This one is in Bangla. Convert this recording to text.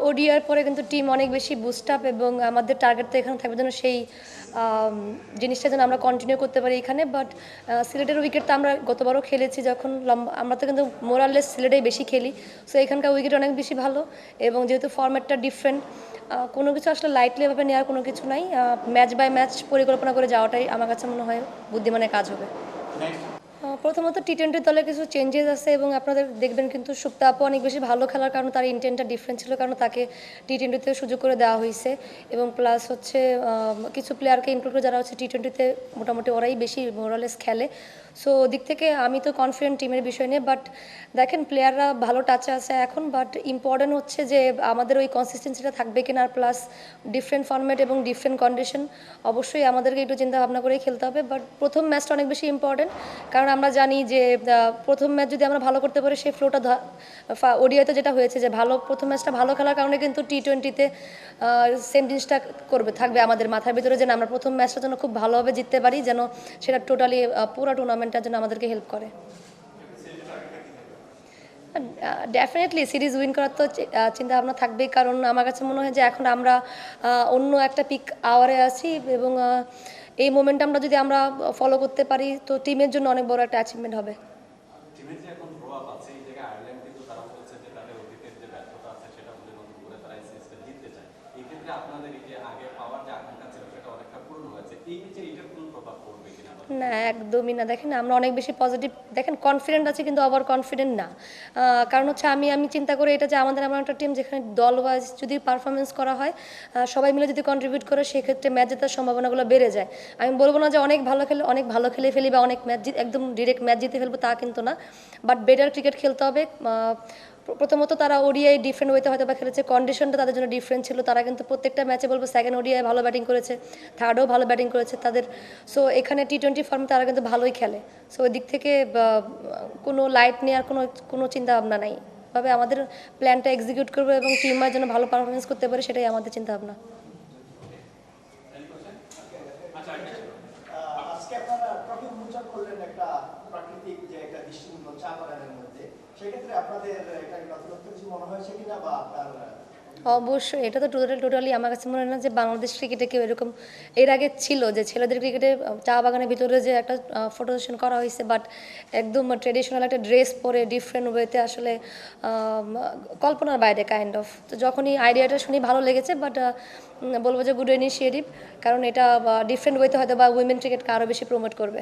ওডিআর পরে কিন্তু টিম অনেক বেশি বুস্ট আপ এবং আমাদের টার্গেট তো এখানে থাকবে যেন সেই জিনিসটা যেন আমরা কন্টিনিউ করতে পারি এখানে। বাট সিলেটের উইকেট তো আমরা গতবারও খেলেছি যখন আমরা তো কিন্তু মোরাললেস সিলেটেই বেশি খেলি, সো এখানকার উইকেট অনেক বেশি ভালো এবং যেহেতু ফরম্যাটটা ডিফারেন্ট, কোনো কিছু আসলে লাইটলি এভাবে নেওয়ার কোনো কিছু নাই। ম্যাচ বাই ম্যাচ পরিকল্পনা করে যাওয়াটাই আমার কাছে মনে হয় বুদ্ধিমানের কাজ হবে। প্রথমত টি-20 দলে কিছু চেঞ্জেস আছে এবং আপনাদের দেখবেন কিন্তু সুপ্তা আপু অনেক বেশি ভালো খেলার কারণে তার ইন্টেন্টটা ডিফারেন্ট ছিল, কারণ তাকে টি-20তেও সুযোগ করে দেওয়া হয়েছে এবং প্লাস হচ্ছে কিছু প্লেয়ারকে ইনক্লুড করে যারা হচ্ছে টি-20তে মোটামুটি ওরাই বেশি মোরালেস খেলে। সো দিক থেকে আমি তো কনফিডেন্ট টিমের বিষয় নিয়ে। বাট দেখেন প্লেয়াররা ভালো টাচে আছে এখন, বাট ইম্পর্টেন্ট হচ্ছে যে আমাদের ওই কনসিস্টেন্সিটা থাকবে কিনা, আর প্লাস ডিফারেন্ট ফর্ম্যাট এবং ডিফারেন্ট কন্ডিশন অবশ্যই আমাদেরকে একটু চিন্তা ভাবনা করেই খেলতে হবে। বাট প্রথম ম্যাচটা অনেক বেশি ইম্পর্টেন্ট, কারণ আমরা জানি যে প্রথম ম্যাচ যদি আমরা ভালো করতে পারি সেই ফ্লোটা ওডিআইতে যেটা হয়েছে যে প্রথম ম্যাচটা ভালো খেলার কারণে কিন্তু টি-20তে সেম জিনিসটা থাকবে আমাদের মাথার ভিতরে, যেন আমরা প্রথম ম্যাচটা যেন খুব ভালোভাবে জিততে পারি, যেন সেটা টোটালি পুরো টুর্নামেন্টটার জন্য আমাদেরকে হেল্প করে। ডেফিনেটলি সিরিজ উইন করার তো চিন্তা ভাবনা থাকবেই, কারণ আমার কাছে মনে হয় যে এখন আমরা অন্য একটা পিক আওয়ারে আছি এবং এই মোমেন্টামটা যদি আমরা ফলো করতে পারি তো টিমের জন্য অনেক বড় একটা অ্যাচিভমেন্ট হবে। না, একদমই না। দেখেন আমরা অনেক বেশি পজিটিভ, দেখেন কনফিডেন্ট আছে কিন্তু ওভার কনফিডেন্ট না। কারণ হচ্ছে আমি চিন্তা করি এটা যে আমাদের এমন একটা টিম যেখানে দল ওয়াইজ যদি পারফরমেন্স করা হয়, সবাই মিলে যদি কন্ট্রিবিউট করে সেক্ষেত্রে ম্যাচ জেতার সম্ভাবনাগুলো বেড়ে যায়। আমি বলবো না যে অনেক ভালো খেলে ফেলি বা অনেক ম্যাচ একদম ডিরেক্ট ম্যাচ জিতে ফেলবো, তা কিন্তু না। বাট বেটার ক্রিকেট খেলতে হবে। প্রথমত তারা ওডিআই ডিফারেন্ট ওয়েতে হয়তো বা খেলেছে, কন্ডিশনটা তাদের জন্য ডিফারেন্ট ছিল। তারা কিন্তু প্রত্যেকটা ম্যাচে বলবো সেকেন্ড ওডিআই ভালো ব্যাটিং করেছে, থার্ডও ভালো ব্যাটিং করেছে তাদের। সো এখানে টি-20 ফর্মে তারা কিন্তু ভালোই খেলে। সো ওই দিক থেকে কোনো লাইট নেওয়ার কোনো চিন্তা ভাবনা নাই। তবে আমাদের প্ল্যানটা এক্সিকিউট করবো এবং টিমের জন্য ভালো পারফরমেন্স করতে পারে, সেটাই আমাদের চিন্তা ভাবনা। আজকে আপনারা ট্রফি উন্মোচন করলেন একটা প্রাকৃতিক যে একটা দৃষ্টিমূল্য চা বাগানের মধ্যে, সেক্ষেত্রে আপনাদের এটা নতুনত্ব কিছু মনে হয়েছে কিনা বা আপনার? অবশ্যই, এটা তো টোটালি আমার কাছে মনে হয় না যে বাংলাদেশ ক্রিকেটে কেউ এরকম এর আগে ছিল যে ছেলেদের ক্রিকেটে চা বাগানের ভিতরে যে একটা ফটো সেশন করা হয়েছে, বাট একদম ট্রেডিশনাল একটা ড্রেস পরে ডিফারেন্ট ওয়েতে আসলে কল্পনার বাইরে কাইন্ড অফ। তো যখনই আইডিয়াটা শুনি ভালো লেগেছে, বাট বলবো যে গুড ইনিশিয়েটিভ, কারণ এটা ডিফারেন্ট ওয়েতে হয়তো বা উইমেন ক্রিকেটকে আরও বেশি প্রমোট করবে।